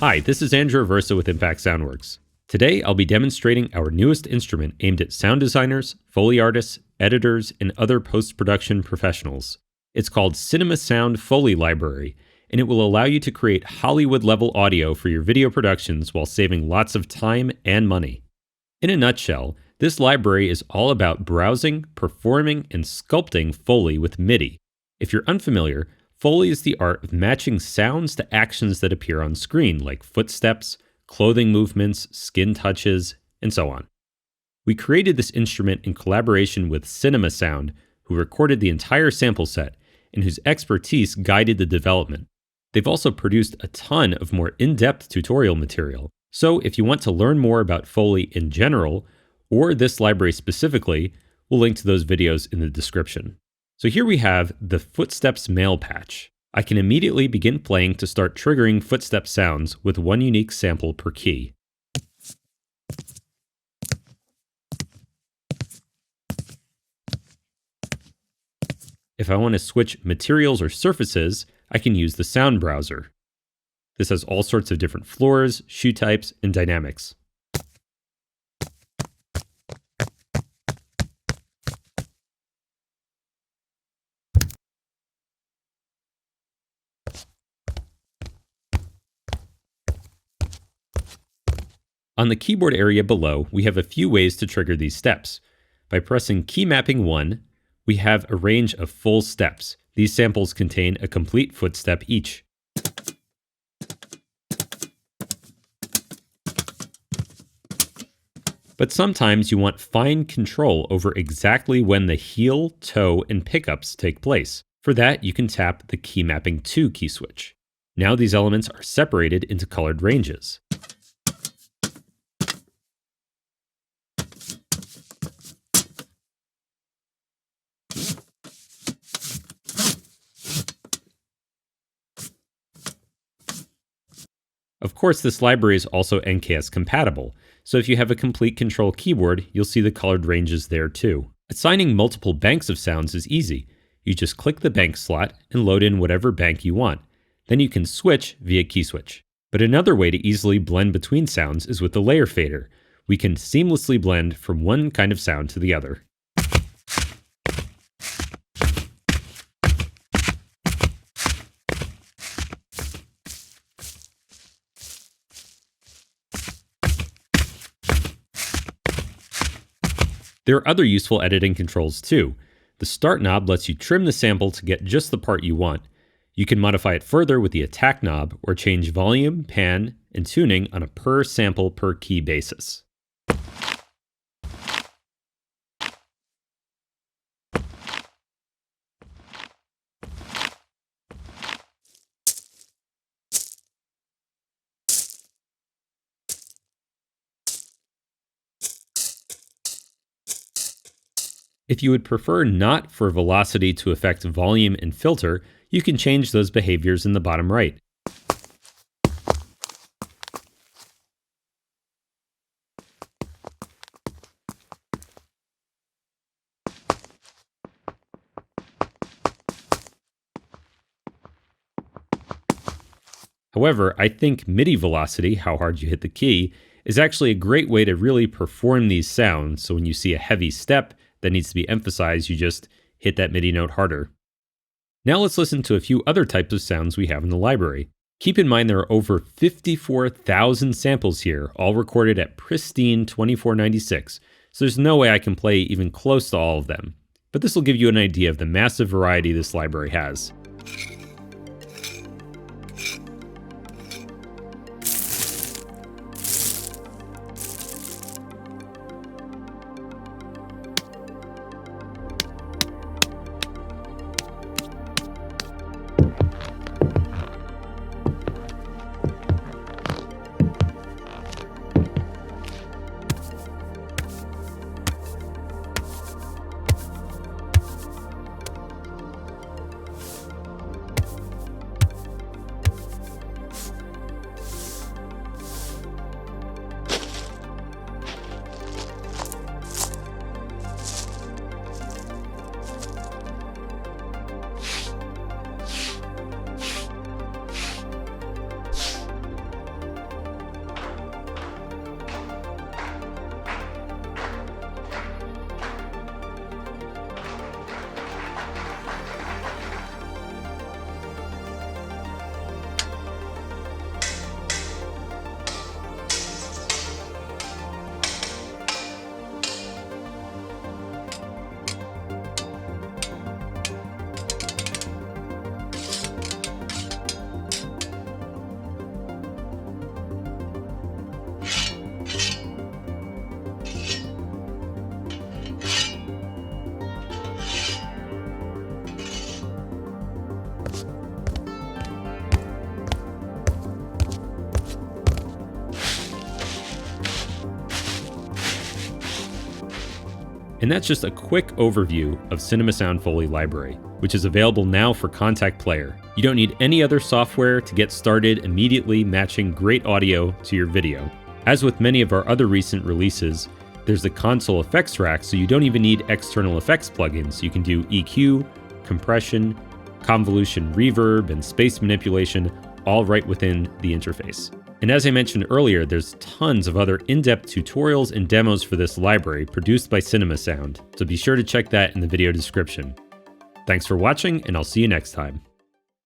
Hi, this is Andrew Aversa with Impact Soundworks. Today, I'll be demonstrating our newest instrument aimed at sound designers, Foley artists, editors, and other post-production professionals. It's called Sound Foley Library, and it will allow you to create Hollywood-level audio for your video productions while saving lots of time and money. In a nutshell, this library is all about browsing, performing, and sculpting Foley with MIDI. If you're unfamiliar, Foley is the art of matching sounds to actions that appear on screen, like footsteps, clothing movements, skin touches, and so on. We created this instrument in collaboration with Sound, who recorded the entire sample set and whose expertise guided the development. They've also produced a ton of more in-depth tutorial material. So if you want to learn more about Foley in general, or this library specifically, we'll link to those videos in the description. So here we have the Footsteps Mail Patch. I can immediately begin playing to start triggering footstep sounds with one unique sample per key. If I want to switch materials or surfaces, I can use the sound browser. This has all sorts of different floors, shoe types, and dynamics. On the keyboard area below, we have a few ways to trigger these steps. By pressing key mapping 1, we have a range of full steps. These samples contain a complete footstep each. But sometimes you want fine control over exactly when the heel, toe, and pickups take place. For that, you can tap the key mapping 2 key switch. Now these elements are separated into colored ranges. Of course, this library is also NKS compatible, so if you have a complete control keyboard, you'll see the colored ranges there too. Assigning multiple banks of sounds is easy. You just click the bank slot and load in whatever bank you want. Then you can switch via key switch. But another way to easily blend between sounds is with the layer fader. We can seamlessly blend from one kind of sound to the other. There are other useful editing controls too. The Start knob lets you trim the sample to get just the part you want. You can modify it further with the Attack knob or change volume, pan, and tuning on a per sample per key basis. If you would prefer not for velocity to affect volume and filter, you can change those behaviors in the bottom right. However, I think MIDI velocity, how hard you hit the key, is actually a great way to really perform these sounds, so when you see a heavy step that needs to be emphasized, you just hit that MIDI note harder. Now let's listen to a few other types of sounds we have in the library. Keep in mind there are over 54,000 samples here, all recorded at pristine 2496, so there's no way I can play even close to all of them. But this will give you an idea of the massive variety this library has. And that's just a quick overview of Cinema Sound Foley Library, which is available now for Kontakt Player. You don't need any other software to get started immediately matching great audio to your video. As with many of our other recent releases, there's the console effects rack, so you don't even need external effects plugins. You can do EQ, compression, convolution reverb, and space manipulation all right within the interface. And as I mentioned earlier, there's tons of other in-depth tutorials and demos for this library produced by Cinema Sound, so be sure to check that in the video description. Thanks for watching, and I'll see you next time.